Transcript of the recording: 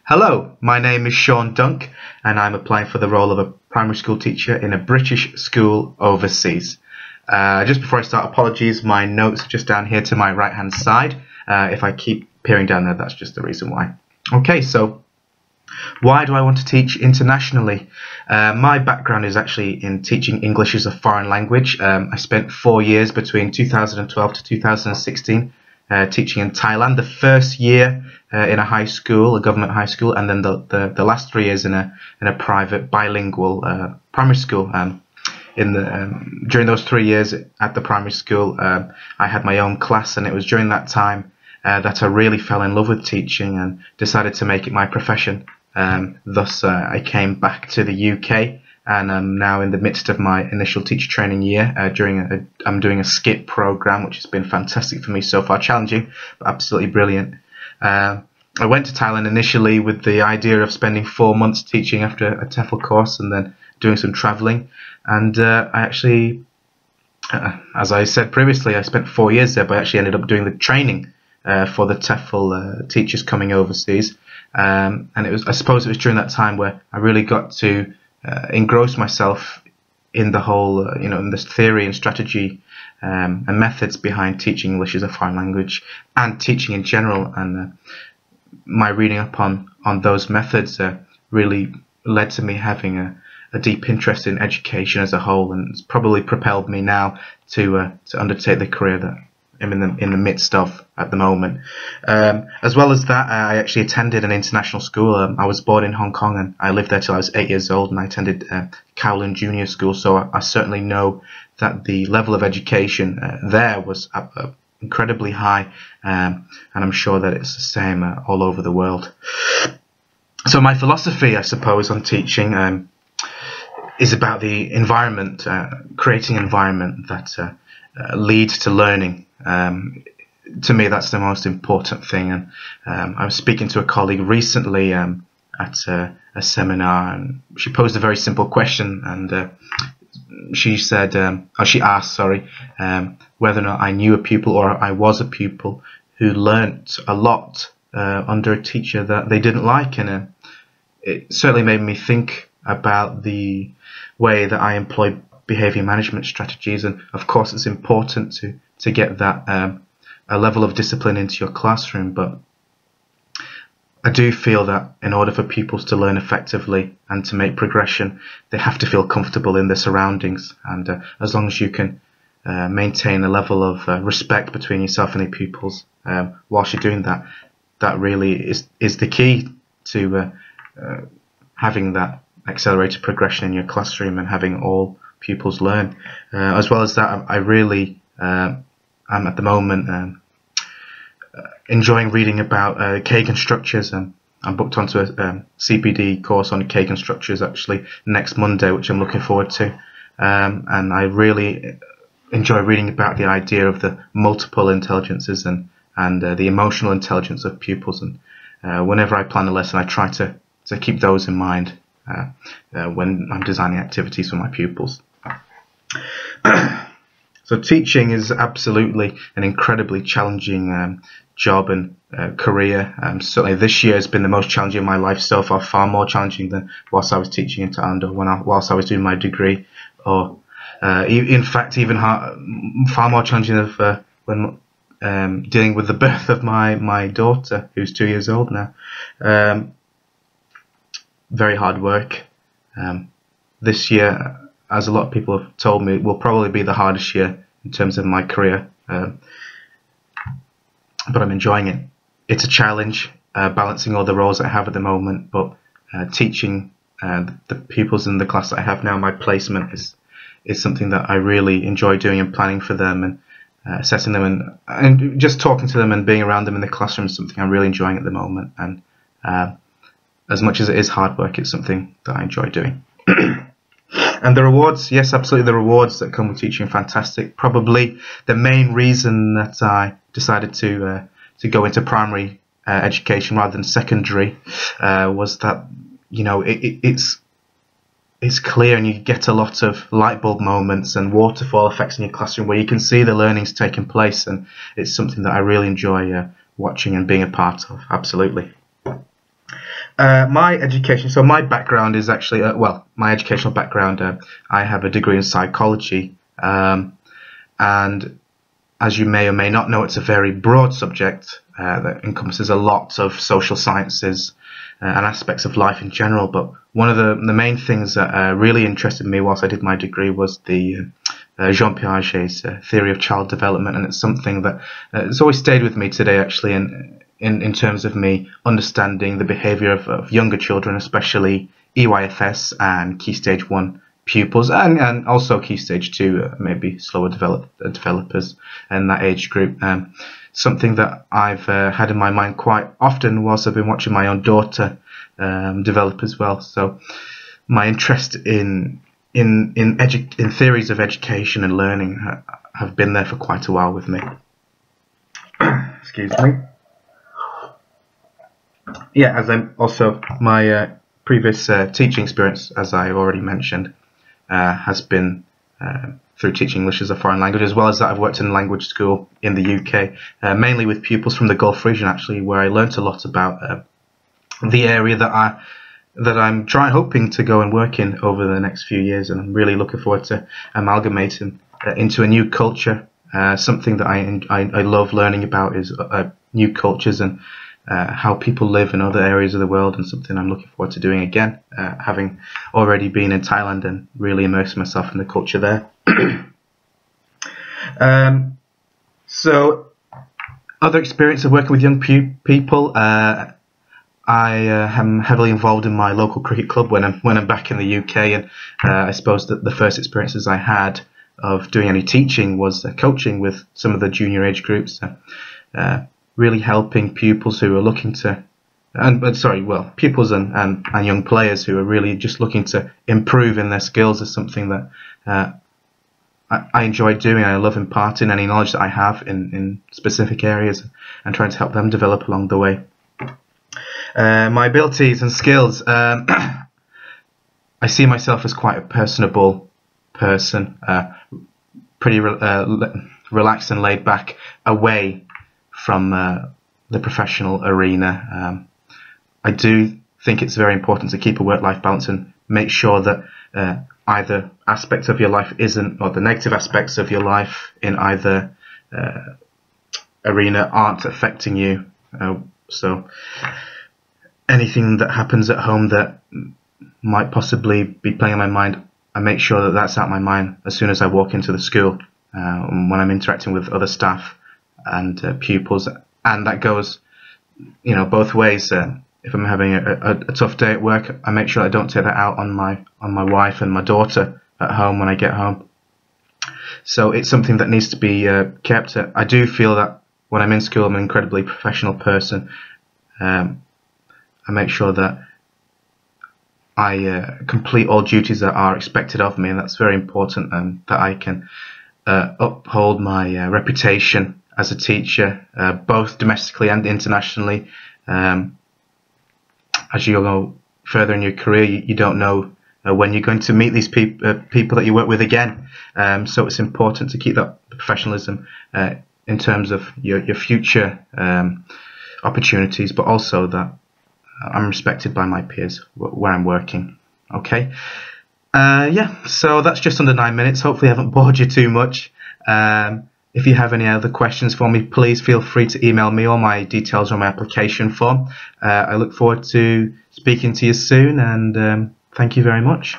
Hello, my name is Sean Dunk and I'm applying for the role of a primary school teacher in a British school overseas. Just before I start, apologies, my notes are just down here to my right hand side. If I keep peering down there, that's just the reason why. Okay, so why do I want to teach internationally? My background is actually in teaching English as a foreign language. I spent 4 years between 2012 to 2016 teaching in Thailand. The first year in a high school, a government high school, and then the last 3 years in a private bilingual primary school. During those 3 years at the primary school, I had my own class, and it was during that time that I really fell in love with teaching and decided to make it my profession. Thus, I came back to the UK, and I'm now in the midst of my initial teacher training year. I'm doing a SKIP program, which has been fantastic for me so far, challenging but absolutely brilliant. I went to Thailand initially with the idea of spending 4 months teaching after a TEFL course and then doing some travelling. And I actually, as I said previously, I spent 4 years there, but I actually ended up doing the training for the TEFL teachers coming overseas. And I suppose it was during that time where I really got to engross myself in the whole, in this theory and strategy and methods behind teaching English as a foreign language and teaching in general. And my reading up on those methods really led to me having a deep interest in education as a whole, and it's probably propelled me now to undertake the career that I'm in the midst of at the moment. As well as that, I actually attended an international school. I was born in Hong Kong and I lived there till I was 8 years old, and I attended Kowloon Junior School, so I certainly know that the level of education there was incredibly high, and I'm sure that it's the same all over the world. So my philosophy, I suppose, on teaching is about the environment, creating an environment that leads to learning. To me, that's the most important thing. And I was speaking to a colleague recently at a seminar, and she posed a very simple question, and she asked, whether or not I knew a pupil or I was a pupil who learnt a lot under a teacher that they didn't like, and it certainly made me think about the way that I employ behaviour management strategies. And of course, it's important to get that a level of discipline into your classroom, but I do feel that in order for pupils to learn effectively and to make progression, they have to feel comfortable in their surroundings. And as long as you can maintain a level of respect between yourself and your pupils whilst you're doing that, that really is the key to having that accelerated progression in your classroom and having all pupils learn. As well as that, I really am at the moment enjoying reading about Kagan structures, and I'm booked onto a CPD course on Kagan structures actually next Monday, which I'm looking forward to. And I really enjoy reading about the idea of the multiple intelligences and the emotional intelligence of pupils. And whenever I plan a lesson, I try to keep those in mind when I'm designing activities for my pupils. So teaching is absolutely an incredibly challenging job and career. Certainly this year has been the most challenging of my life so far, far more challenging than whilst I was teaching in Thailand or whilst I was doing my degree, or in fact even far more challenging of when dealing with the birth of my daughter, who's 2 years old now. Very hard work. This year, as a lot of people have told me, will probably be the hardest year in terms of my career, but I'm enjoying it. It's a challenge, balancing all the roles I have at the moment, but teaching the pupils in the class that I have now, my placement is something that I really enjoy doing, and planning for them and assessing them and just talking to them and being around them in the classroom is something I'm really enjoying at the moment. And as much as it is hard work, it's something that I enjoy doing. And the rewards, yes, absolutely, the rewards that come with teaching are fantastic. Probably the main reason that I decided to go into primary education rather than secondary was that, it's clear, and you get a lot of light bulb moments and waterfall effects in your classroom where you can see the learnings taking place, and it's something that I really enjoy watching and being a part of. Absolutely. My education, so my background is actually, well, my educational background, I have a degree in psychology, and as you may or may not know, it's a very broad subject that encompasses a lot of social sciences and aspects of life in general. But one of the main things that really interested me whilst I did my degree was the Jean Piaget's theory of child development, and it's something that has always stayed with me today, actually, in terms of me understanding the behaviour of younger children, especially EYFS and Key Stage 1 pupils, and also Key Stage 2, maybe slower developers in that age group. Something that I've had in my mind quite often whilst I've been watching my own daughter develop as well. So my interest in theories of education and learning have been there for quite a while with me. Excuse me. Yeah, as I'm also my previous teaching experience, as I already mentioned, has been through teaching English as a foreign language, as well as that I've worked in a language school in the UK, mainly with pupils from the Gulf region, actually, where I learnt a lot about the area that I'm hoping to go and work in over the next few years, and I'm really looking forward to amalgamating into a new culture. Something that I love learning about is new cultures and how people live in other areas of the world, and something I'm looking forward to doing again, having already been in Thailand and really immersed myself in the culture there. So other experience of working with young people, I am heavily involved in my local cricket club when I'm back in the UK, and I suppose that the first experiences I had of doing any teaching was coaching with some of the junior age groups, really helping pupils who are looking to, pupils and young players who are really just looking to improve in their skills is something that I enjoy doing. I love imparting any knowledge that I have in specific areas and trying to help them develop along the way. My abilities and skills, I see myself as quite a personable person, pretty relaxed and laid back away from the professional arena. I do think it's very important to keep a work-life balance and make sure that either aspects of your life or the negative aspects of your life in either arena aren't affecting you. So anything that happens at home that might possibly be playing in my mind, I make sure that that's out of my mind as soon as I walk into the school, when I'm interacting with other staff and pupils, and that goes, both ways. If I'm having a tough day at work, I make sure I don't take that out on my wife and my daughter at home when I get home. So it's something that needs to be kept. I do feel that when I'm in school, I'm an incredibly professional person. I make sure that I complete all duties that are expected of me, and that's very important, and that I can uphold my reputation as a teacher, both domestically and internationally. As you go further in your career, you don't know when you're going to meet these people that you work with again. So it's important to keep that professionalism in terms of your future opportunities, but also that I'm respected by my peers where I'm working. Okay. Yeah, so that's just under 9 minutes. Hopefully I haven't bored you too much. If you have any other questions for me, please feel free to email me. All my details are on my application form. I look forward to speaking to you soon, and thank you very much.